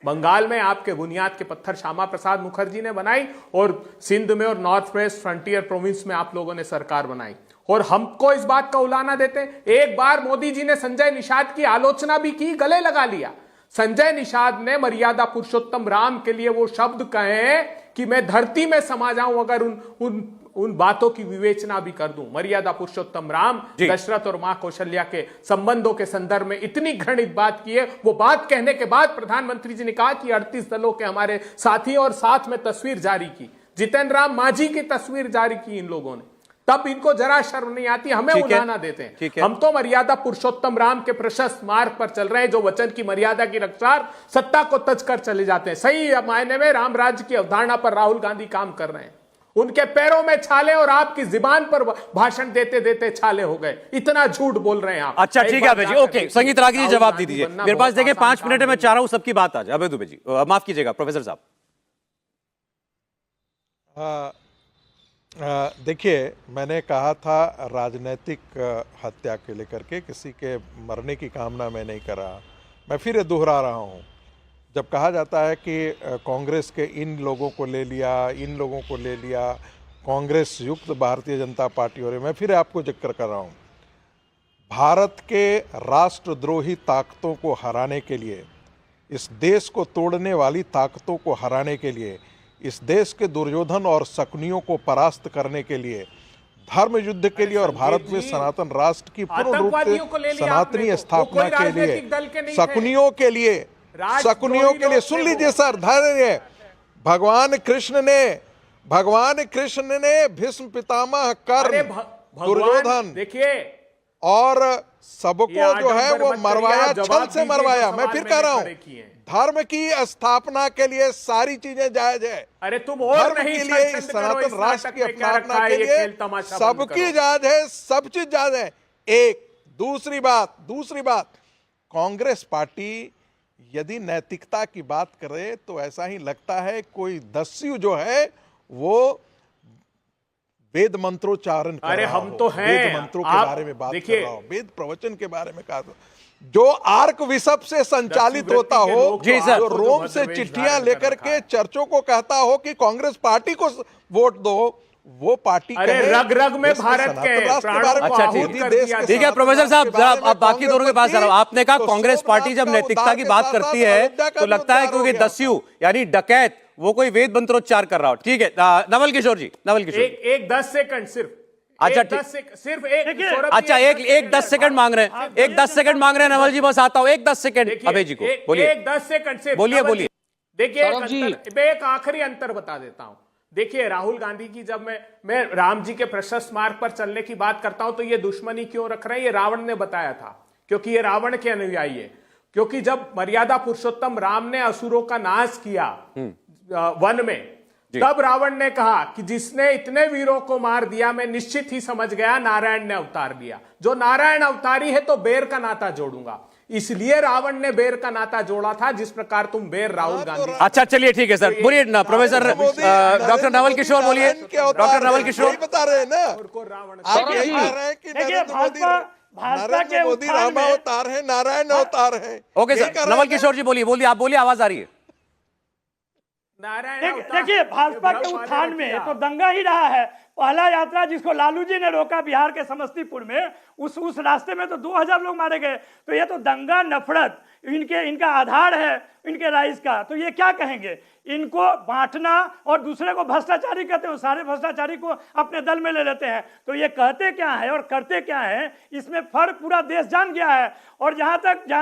बंगाल में आपके बुनियाद के पत्थर श्यामा प्रसाद मुखर्जी ने बनाई, और सिंध में और नॉर्थ वेस्ट फ्रंटियर प्रोविंस में आप लोगों ने सरकार बनाई, और हमको इस बात का उलाना देते हैं। एक बार मोदी जी ने संजय निषाद की आलोचना भी की, गले लगा लिया। संजय निषाद ने मर्यादा पुरुषोत्तम राम के लिए वो शब्द कहे कि मैं धरती में समा जाऊं अगर उन बातों की विवेचना भी कर दूं। मर्यादा पुरुषोत्तम राम दशरथ और मां कौशल्या के संबंधों के संदर्भ में इतनी घृणित बात की है। वो बात कहने के बाद प्रधानमंत्री जी ने कहा कि 38 दलों के हमारे साथी, और साथ में तस्वीर जारी की, जितेंद्र राम मांझी की तस्वीर जारी की इन लोगों ने। तब इनको जरा शर्म नहीं आती, हमें उलाहना देते हैं। हम तो मर्यादा पुरुषोत्तम राम के प्रशस्त मार्ग पर चल रहे हैं, जो वचन की मर्यादा की रक्षा, सत्ता को तज कर चले जाते हैं। सही मायने में राम राज्य की अवधारणा पर राहुल गांधी काम कर रहे हैं। उनके पैरों में छाले और आपकी जुबान पर भाषण देते देते छाले हो गए। इतना झूठ बोल रहे हैं आप। अच्छा ठीक है अभय जी, ओके। संगीत रागी जी जवाब दीजिए। मेरे पास देखिए 5 मिनट है, मैं चाह रहा हूं सबकी बात आ जाए। अभय दुबे जी माफ कीजिएगा, प्रोफेसर साहब। देखिए, मैंने कहा था राजनीतिक हत्या के लेकर के किसी के मरने की कामना मैं नहीं कर रहा। मैं फिर ये दोहरा रहा हूँ, जब कहा जाता है कि कांग्रेस के इन लोगों को ले लिया, इन लोगों को ले लिया, कांग्रेस युक्त भारतीय जनता पार्टी हो रही, मैं फिर आपको जिक्र कर रहा हूँ, भारत के राष्ट्रद्रोही ताकतों को हराने के लिए, इस देश को तोड़ने वाली ताकतों को हराने के लिए, इस देश के दुर्योधन और शकुनियों को परास्त करने के लिए, धर्म युद्ध के लिए और भारत में सनातन राष्ट्र की पूर्ण रूप से सनातनी स्थापना के लिए, शकुनियों के लिए, शकुनियों के लिए, सुन लीजिए सर, धैर्य। भगवान कृष्ण ने भीष्म पितामह, कर्ण, दुर्योधन देखिए और सबको जो है वो मरवाया, छल से मरवाया। मैं फिर कह रहा हूं, धर्म की स्थापना के लिए सारी चीजें जायज है। अरे तुम और धर्म के लिए, इस सनातन राष्ट्र की स्थापना के लिए सबकी जायज है, सब चीज जायज है। एक दूसरी बात, कांग्रेस पार्टी यदि नैतिकता की बात करे तो ऐसा ही लगता है कोई दस्यु जो है वो वेद मंत्रोच्चारण कर रहा हो। हम तो हैं, वेद मंत्रों के बारे में बात कर रहा हो, वेद प्रवचन के बारे में कहा, जो आर्क बिशप से संचालित होता हो, जो रोम से चिट्ठियां लेकर के चर्चों को कहता हो कि कांग्रेस पार्टी को वोट दो, वो पार्टी रग रग में भारत के अच्छा ठीक है प्रोफेसर साहब, जरा आप बाकी दोनों के पास जा रहा हूं। आपने कहा कांग्रेस पार्टी जब नैतिकता की बात करती है तो लगता है क्योंकि दस्यु यानी डकैत वो कोई वेद मंत्रोच्चार कर रहा हो। ठीक है नवल किशोर जी, एक 10 सेकंड सिर्फ, अच्छा सिर्फ एक, अच्छा एक 10 सेकंड मांग रहे हैं, एक 10 सेकंड मांग रहे हैं नवल जी, बस आता हूं, एक 10 सेकंड अभय जी को बोलिए। एक 10 सेकंड से बोलिए। देखिए एक आखिरी अंतर बता देता हूं। देखिए राहुल गांधी की, जब मैं राम जी के प्रशस्त मार्ग पर चलने की बात करता हूं तो ये दुश्मनी क्यों रख रहे हैं, ये रावण ने बताया था, क्योंकि ये रावण के अनुयायी है। क्योंकि जब मर्यादा पुरुषोत्तम राम ने असुरों का नाश किया वन में, तब रावण ने कहा कि जिसने इतने वीरों को मार दिया, मैं निश्चित ही समझ गया नारायण ने अवतार लिया। जो नारायण अवतारी है तो बेर का नाता जोड़ूंगा, इसलिए रावण ने बेर का नाता जोड़ा था, जिस प्रकार तुम बेर राहुल गांधी। अच्छा चलिए ठीक है सर, बोलिए ना प्रोफेसर डॉक्टर नवल किशोर, बोलिए डॉक्टर नवल किशोर। बता रहे हैं ना, आप यही कह रहे हैं कि नरेंद्र मोदी राम अवतार है, नारायण अवतार है। ओके सर, नवल किशोर जी बोलिए, आप बोलिए, आवाज आ रही है। देखिए भाजपा के उत्थान में तो दंगा ही रहा है। पहला यात्रा जिसको लालू जी ने रोका बिहार के समस्तीपुर में, उस रास्ते में तो 2000 लोग मारे गए। तो ये तो दंगा, नफरत इनका आधार है, इनके राइज का। तो ये क्या कहेंगे, इनको बांटना और दूसरे को भ्रष्टाचारी कहते हैं, सारे भ्रष्टाचारी को अपने दल में ले लेते हैं। तो ये कहते क्या है और करते क्या है, इसमें फर्क पूरा देश जान गया है। और जहां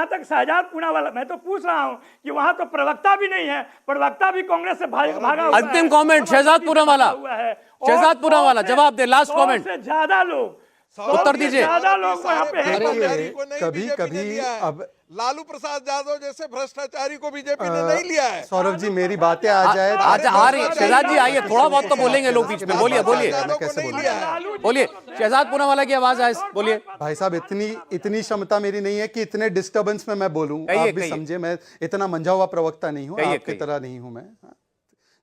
तक शहजादपुरा वाला, मैं तो पूछ रहा हूं कि वहां तो प्रवक्ता भी नहीं है, प्रवक्ता भी कांग्रेस से भागा हुआ है। अंतिम कमेंट शहजादपुरा वाला, शहजादपुरा वाला जवाब दे, लास्ट कमेंट। से ज्यादा लोग उत्तर दीजिए। ज्यादा लोग वहाँ पे हैं। भ्रष्टाचारी को नहीं कभी- बीजेपी ने कभी लिया है। अब- लालू प्रसाद यादव जैसे भ्रष्टाचारी को बीजेपी ने नहीं लिया है। सौरभ जी मेरी बातें आ जाए आज आ रही है शहजाद जी, आइए थोड़ा बहुत तो बोलेंगे लोग बीच में, बोलिए बोलिए यादव को कैसे नहीं बोलूं? लिया है। बोलिए, शहजाद पूनावाला की आवाज आए, बोलिए। भाई साहब इतनी क्षमता मेरी नहीं है कि इतने डिस्टरबेंस में मैं बोलूं। कहिए, आप भी कहिए। समझे, मैं इतना मंझा हुआ प्रवक्ता नहीं हूं, कहिए, आपकी कहिए। तरह नहीं हूं मैं।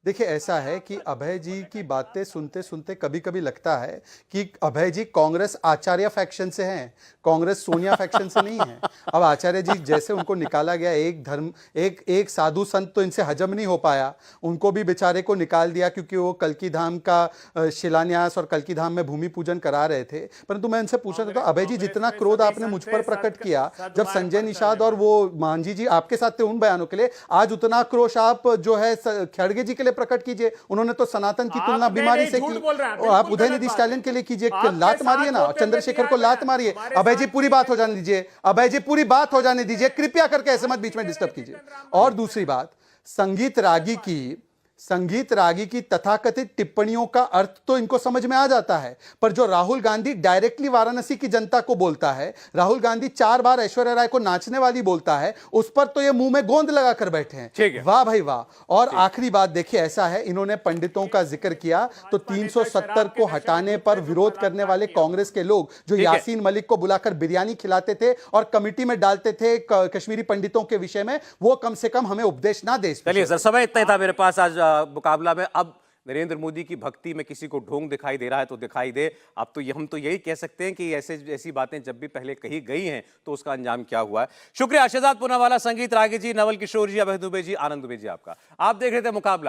देखिए ऐसा है कि अभय जी की बातें सुनते सुनते कभी कभी लगता है कि अभय जी कांग्रेस आचार्य फैक्शन से हैं, कांग्रेस सोनिया फैक्शन से नहीं है। अब आचार्य जी जैसे उनको निकाला गया, एक साधु संत तो इनसे हजम नहीं हो पाया, उनको भी बेचारे को निकाल दिया क्योंकि वो कल्की धाम का शिलान्यास और कल्की धाम में भूमि पूजन करा रहे थे। परंतु मैं इनसे पूछना चाहता हूं, अभय जी जितना क्रोध आपने मुझ पर प्रकट किया जब संजय निषाद और वो मांझी जी आपके साथ थे उन बयानों के लिए, आज उतना आक्रोश आप जो है खड़गे जी के लिए प्रकट कीजिए। उन्होंने तो सनातन की तुलना बीमारी से की, और आप उदयनिधि स्टालिन के लिए कीजिए, लात मारिए ना, चंद्रशेखर को लात मारिए। अभय जी पूरी बात हो जाने दीजिए, अभय जी पूरी बात हो जाने दीजिए, कृपया करके ऐसे मत बीच में डिस्टर्ब कीजिए। और दूसरी बात, संगीत रागी की तथाकथित टिप्पणियों का अर्थ तो इनको समझ में आ जाता है, पर जो राहुल गांधी डायरेक्टली वाराणसी की जनता को बोलता है, राहुल गांधी 4 बार ऐश्वर्या राय को नाचने वाली बोलता है, उस पर तो ये मुंह में गोंद लगाकर बैठे ठीक हैं। है। वाह भाई वाह। और आखिरी बात देखिए, ऐसा है इन्होंने पंडितों का जिक्र किया तो 370 को हटाने पर विरोध करने वाले कांग्रेस के लोग जो ठीक है। यासीन मलिक को बुलाकर बिरयानी खिलाते थे और कमेटी में डालते थे कश्मीरी पंडितों के विषय में, वो कम से कम हमें उपदेश ना दे। चलिए सर, समय इतना ही था मेरे पास आज मुकाबला में। अब नरेंद्र मोदी की भक्ति में किसी को ढोंग दिखाई दे रहा है तो दिखाई दे। अब तो हम तो यही कह सकते हैं कि ऐसी बातें जब भी पहले कही गई हैं तो उसका अंजाम क्या हुआ है। शुक्रिया शहजाद पूनावाला, संगीत रागी जी, नवल किशोर जी, अभय दुबे जी, आनंद दुबे जी आपका। आप देख रहे थे मुकाबला।